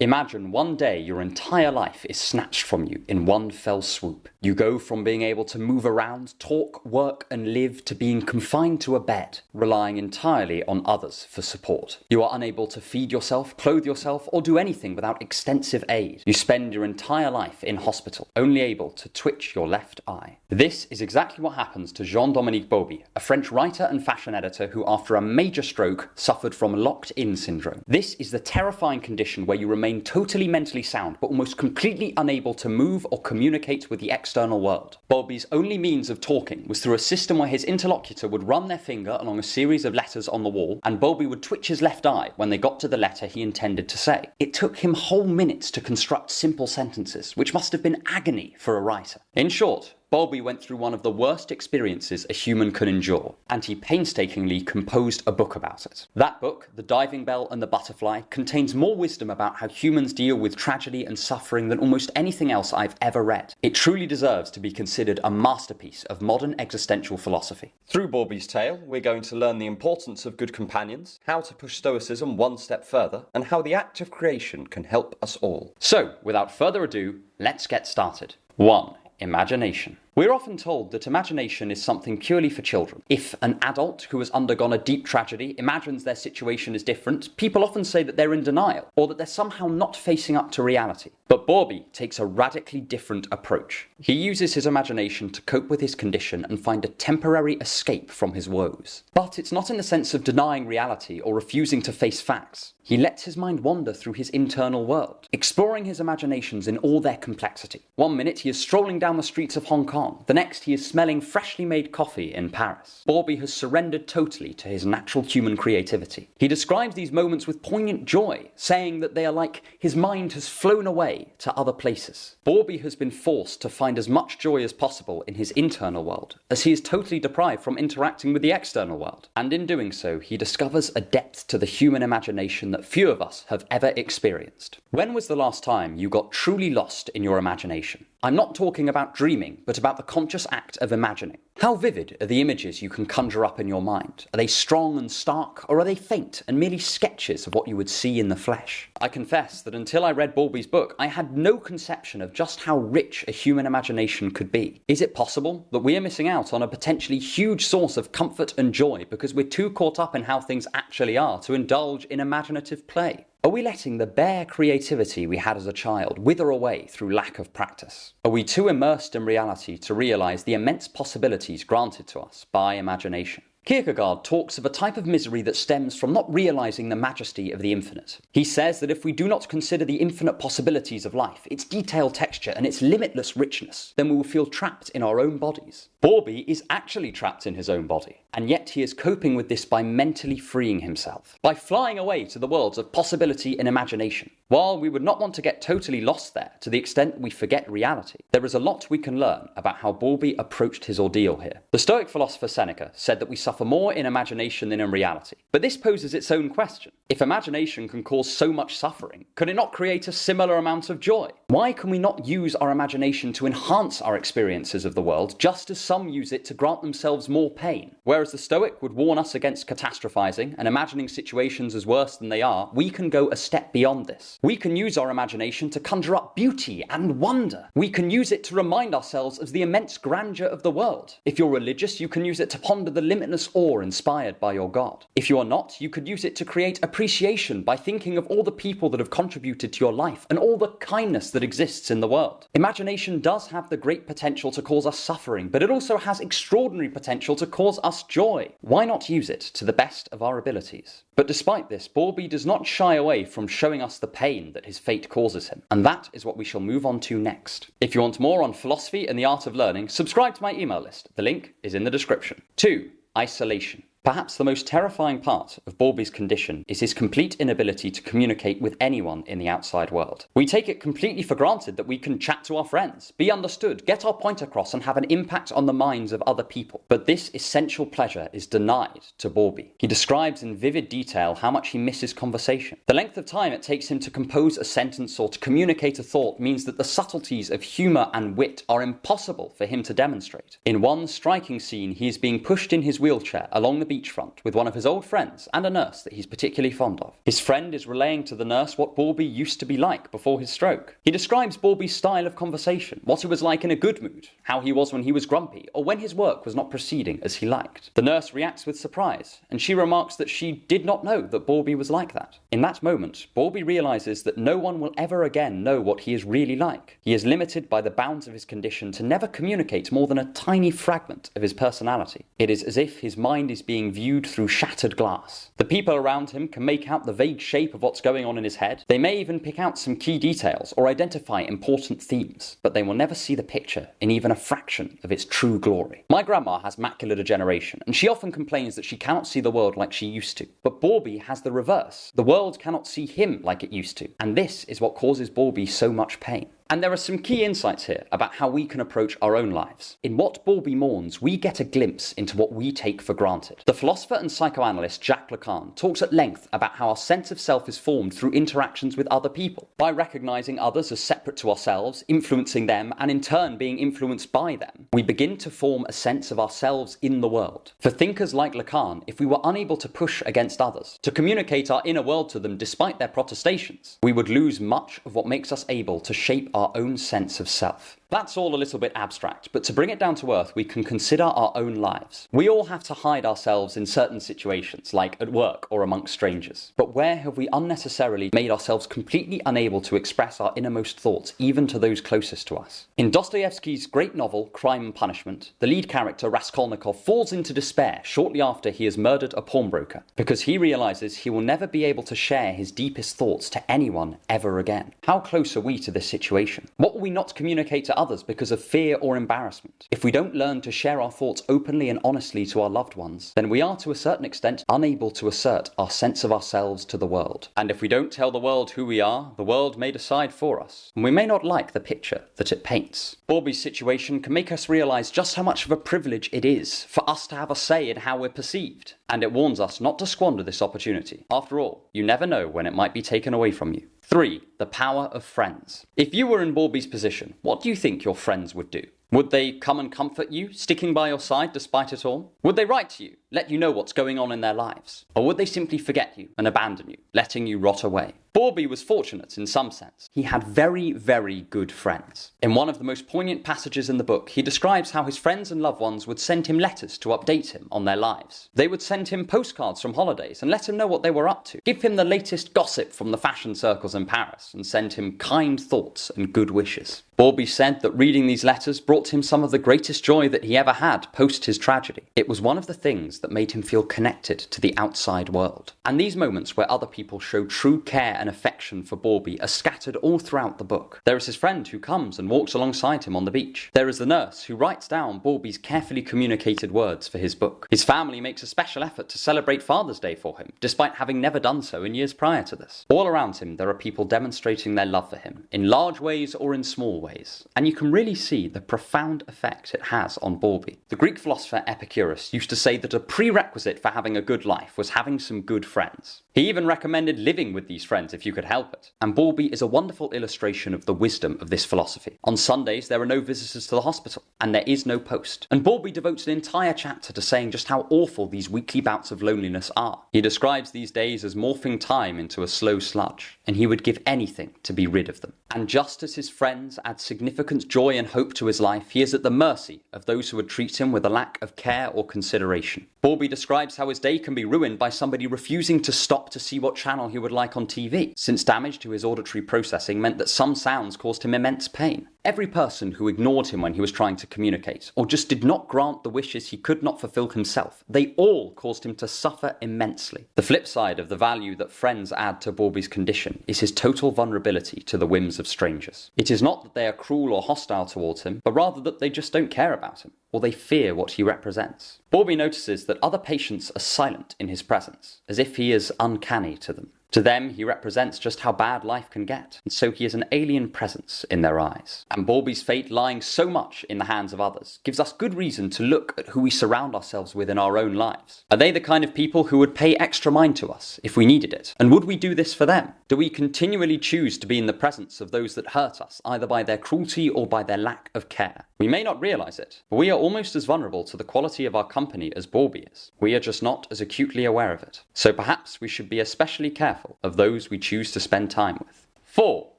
Imagine one day your entire life is snatched from you in one fell swoop. You go from being able to move around, talk, work, and live to being confined to a bed, relying entirely on others for support. You are unable to feed yourself, clothe yourself, or do anything without extensive aid. You spend your entire life in hospital, only able to twitch your left eye. This is exactly what happens to Jean-Dominique Bauby, a French writer and fashion editor who, after a major stroke, suffered from locked-in syndrome. This is the terrifying condition where you remain totally mentally sound, but almost completely unable to move or communicate with the external world. Bauby's only means of talking was through a system where his interlocutor would run their finger along a series of letters on the wall, and Bauby would twitch his left eye when they got to the letter he intended to say. It took him whole minutes to construct simple sentences, which must have been agony for a writer. In short, Bauby went through one of the worst experiences a human can endure, and he painstakingly composed a book about it. That book, The Diving Bell and the Butterfly, contains more wisdom about how humans deal with tragedy and suffering than almost anything else I've ever read. It truly deserves to be considered a masterpiece of modern existential philosophy. Through Bauby's tale, we're going to learn the importance of good companions, how to push Stoicism one step further, and how the act of creation can help us all. So, without further ado, let's get started. 1. Imagination. We're often told that imagination is something purely for children. If an adult who has undergone a deep tragedy imagines their situation is different, people often say that they're in denial, or that they're somehow not facing up to reality. But Bauby takes a radically different approach. He uses his imagination to cope with his condition and find a temporary escape from his woes. But it's not in the sense of denying reality or refusing to face facts. He lets his mind wander through his internal world, exploring his imaginations in all their complexity. One minute he is strolling down the streets of Hong Kong. The next he is smelling freshly made coffee in Paris. Bauby has surrendered totally to his natural human creativity. He describes these moments with poignant joy, saying that they are like his mind has flown away to other places. Bauby has been forced to find as much joy as possible in his internal world, as he is totally deprived from interacting with the external world. And in doing so, he discovers a depth to the human imagination that few of us have ever experienced. When was the last time you got truly lost in your imagination? I'm not talking about dreaming, but about the conscious act of imagining. How vivid are the images you can conjure up in your mind? Are they strong and stark, or are they faint and merely sketches of what you would see in the flesh? I confess that until I read Bauby's book, I had no conception of just how rich a human imagination could be. Is it possible that we are missing out on a potentially huge source of comfort and joy because we're too caught up in how things actually are to indulge in imaginative play? Are we letting the bare creativity we had as a child wither away through lack of practice? Are we too immersed in reality to realise the immense possibilities granted to us by imagination? Kierkegaard talks of a type of misery that stems from not realising the majesty of the infinite. He says that if we do not consider the infinite possibilities of life, its detailed texture and its limitless richness, then we will feel trapped in our own bodies. Bauby is actually trapped in his own body, and yet he is coping with this by mentally freeing himself, by flying away to the worlds of possibility and imagination. While we would not want to get totally lost there to the extent we forget reality, there is a lot we can learn about how Bauby approached his ordeal here. The Stoic philosopher Seneca said that we suffer more in imagination than in reality. But this poses its own question. If imagination can cause so much suffering, could it not create a similar amount of joy? Why can we not use our imagination to enhance our experiences of the world, just as some use it to grant themselves more pain? Whereas the Stoic would warn us against catastrophizing and imagining situations as worse than they are, we can go a step beyond this. We can use our imagination to conjure up beauty and wonder. We can use it to remind ourselves of the immense grandeur of the world. If you're religious, you can use it to ponder the limitless awe inspired by your God. If you are not, you could use it to create appreciation by thinking of all the people that have contributed to your life and all the kindness that exists in the world. Imagination does have the great potential to cause us suffering, but it also has extraordinary potential to cause us joy. Why not use it to the best of our abilities? But despite this, Bauby does not shy away from showing us the pain that his fate causes him, and that is what we shall move on to next. If you want more on philosophy and the art of learning, subscribe to my email list. The link is in the description. 2. Isolation. Perhaps the most terrifying part of Bauby's condition is his complete inability to communicate with anyone in the outside world. We take it completely for granted that we can chat to our friends, be understood, get our point across and have an impact on the minds of other people. But this essential pleasure is denied to Bauby. He describes in vivid detail how much he misses conversation. The length of time it takes him to compose a sentence or to communicate a thought means that the subtleties of humour and wit are impossible for him to demonstrate. In one striking scene, he is being pushed in his wheelchair along the beachfront with one of his old friends and a nurse that he's particularly fond of. His friend is relaying to the nurse what Bauby used to be like before his stroke. He describes Bauby's style of conversation, what he was like in a good mood, how he was when he was grumpy, or when his work was not proceeding as he liked. The nurse reacts with surprise, and she remarks that she did not know that Bauby was like that. In that moment, Bauby realizes that no one will ever again know what he is really like. He is limited by the bounds of his condition to never communicate more than a tiny fragment of his personality. It is as if his mind is being viewed through shattered glass. The people around him can make out the vague shape of what's going on in his head. They may even pick out some key details or identify important themes, but they will never see the picture in even a fraction of its true glory. My grandma has macular degeneration, and she often complains that she cannot see the world like she used to. But Bauby has the reverse. The world cannot see him like it used to, and this is what causes Bauby so much pain. And there are some key insights here about how we can approach our own lives. In What Bauby Mourns, we get a glimpse into what we take for granted. The philosopher and psychoanalyst Jacques Lacan talks at length about how our sense of self is formed through interactions with other people. By recognizing others as separate to ourselves, influencing them, and in turn being influenced by them, we begin to form a sense of ourselves in the world. For thinkers like Lacan, if we were unable to push against others, to communicate our inner world to them despite their protestations, we would lose much of what makes us able to shape our own sense of self. That's all a little bit abstract, but to bring it down to earth, we can consider our own lives. We all have to hide ourselves in certain situations, like at work or amongst strangers. But where have we unnecessarily made ourselves completely unable to express our innermost thoughts, even to those closest to us? In Dostoevsky's great novel, Crime and Punishment, the lead character, Raskolnikov, falls into despair shortly after he has murdered a pawnbroker, because he realizes he will never be able to share his deepest thoughts to anyone ever again. How close are we to this situation? What will we not communicate to others because of fear or embarrassment? If we don't learn to share our thoughts openly and honestly to our loved ones, then we are to a certain extent unable to assert our sense of ourselves to the world. And if we don't tell the world who we are, the world may decide for us, and we may not like the picture that it paints. Bauby's situation can make us realize just how much of a privilege it is for us to have a say in how we're perceived, and it warns us not to squander this opportunity. After all, you never know when it might be taken away from you. 3. The power of friends. If you were in Bauby's position, what do you think your friends would do? Would they come and comfort you, sticking by your side despite it all? Would they write to you, let you know what's going on in their lives? Or would they simply forget you and abandon you, letting you rot away? Bauby was fortunate in some sense. He had very, very good friends. In one of the most poignant passages in the book, he describes how his friends and loved ones would send him letters to update him on their lives. They would send him postcards from holidays and let him know what they were up to, give him the latest gossip from the fashion circles in Paris, and send him kind thoughts and good wishes. Bauby said that reading these letters brought him some of the greatest joy that he ever had post his tragedy. It was one of the things that made him feel connected to the outside world. And these moments where other people show true care and affection for Bauby are scattered all throughout the book. There is his friend who comes and walks alongside him on the beach. There is the nurse who writes down Bauby's carefully communicated words for his book. His family makes a special effort to celebrate Father's Day for him, despite having never done so in years prior to this. All around him, there are people demonstrating their love for him, in large ways or in small ways, and you can really see the profound effect it has on Bauby. The Greek philosopher Epicurus used to say that a prerequisite for having a good life was having some good friends. He even recommended living with these friends if you could help it. And Bauby is a wonderful illustration of the wisdom of this philosophy. On Sundays, there are no visitors to the hospital, and there is no post. And Bauby devotes an entire chapter to saying just how awful these weekly bouts of loneliness are. He describes these days as morphing time into a slow sludge, and he would give anything to be rid of them. And just as his friends add significant joy and hope to his life, he is at the mercy of those who would treat him with a lack of care or consideration. Bauby describes how his day can be ruined by somebody refusing to stop to see what channel he would like on TV, since damage to his auditory processing meant that some sounds caused him immense pain. Every person who ignored him when he was trying to communicate, or just did not grant the wishes he could not fulfill himself, they all caused him to suffer immensely. The flip side of the value that friends add to Bauby's condition is his total vulnerability to the whims of strangers. It is not that they are cruel or hostile towards him, but rather that they just don't care about him, or they fear what he represents. Bauby notices that other patients are silent in his presence, as if he is uncanny to them. To them, he represents just how bad life can get, and so he is an alien presence in their eyes. And Bauby's fate lying so much in the hands of others gives us good reason to look at who we surround ourselves with in our own lives. Are they the kind of people who would pay extra mind to us if we needed it? And would we do this for them? Do we continually choose to be in the presence of those that hurt us, either by their cruelty or by their lack of care? We may not realise it, but we are almost as vulnerable to the quality of our company as Bauby is. We are just not as acutely aware of it. So perhaps we should be especially careful of those we choose to spend time with. 4.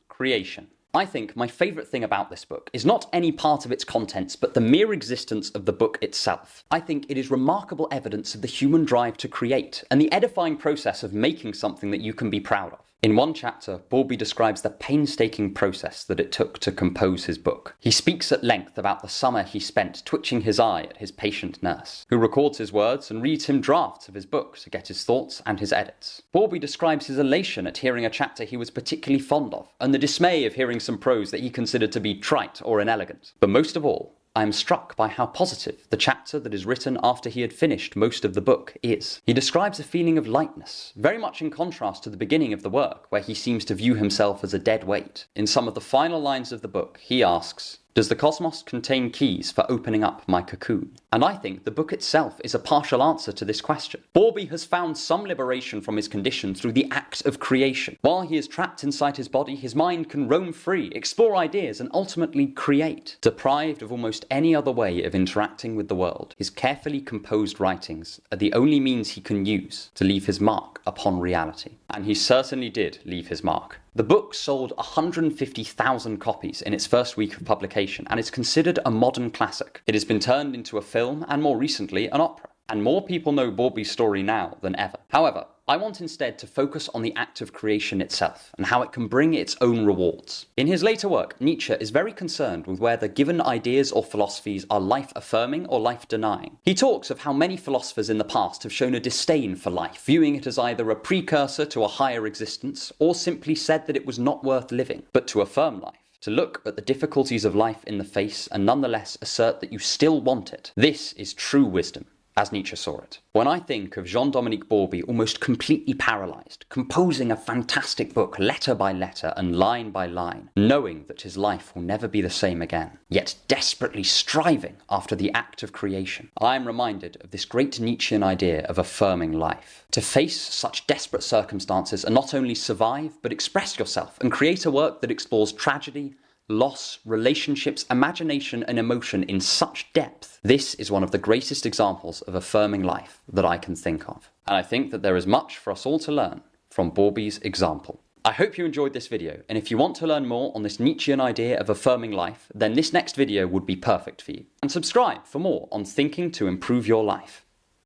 Creation. I think my favourite thing about this book is not any part of its contents, but the mere existence of the book itself. I think it is remarkable evidence of the human drive to create, and the edifying process of making something that you can be proud of. In one chapter, Bauby describes the painstaking process that it took to compose his book. He speaks at length about the summer he spent twitching his eye at his patient nurse, who records his words and reads him drafts of his book to get his thoughts and his edits. Bauby describes his elation at hearing a chapter he was particularly fond of, and the dismay of hearing some prose that he considered to be trite or inelegant. But most of all, I am struck by how positive the chapter that is written after he had finished most of the book is. He describes a feeling of lightness, very much in contrast to the beginning of the work, where he seems to view himself as a dead weight. In some of the final lines of the book, he asks, "Does the cosmos contain keys for opening up my cocoon?" And I think the book itself is a partial answer to this question. Bauby has found some liberation from his condition through the act of creation. While he is trapped inside his body, his mind can roam free, explore ideas, and ultimately create. Deprived of almost any other way of interacting with the world, his carefully composed writings are the only means he can use to leave his mark upon reality. And he certainly did leave his mark. The book sold 150,000 copies in its first week of publication and is considered a modern classic. It has been turned into a film and more recently an opera. And more people know Bauby's story now than ever. However, I want instead to focus on the act of creation itself and how it can bring its own rewards. In his later work, Nietzsche is very concerned with whether given ideas or philosophies are life-affirming or life-denying. He talks of how many philosophers in the past have shown a disdain for life, viewing it as either a precursor to a higher existence or simply said that it was not worth living. But to affirm life, to look at the difficulties of life in the face and nonetheless assert that you still want it, this is true wisdom, as Nietzsche saw it. When I think of Jean-Dominique Bauby almost completely paralysed, composing a fantastic book letter by letter and line by line, knowing that his life will never be the same again, yet desperately striving after the act of creation, I am reminded of this great Nietzschean idea of affirming life. To face such desperate circumstances and not only survive, but express yourself and create a work that explores tragedy, loss, relationships, imagination and emotion in such depth. This is one of the greatest examples of affirming life that I can think of. And I think that there is much for us all to learn from Bauby's example. I hope you enjoyed this video, and if you want to learn more on this Nietzschean idea of affirming life, then this next video would be perfect for you. And subscribe for more on thinking to improve your life.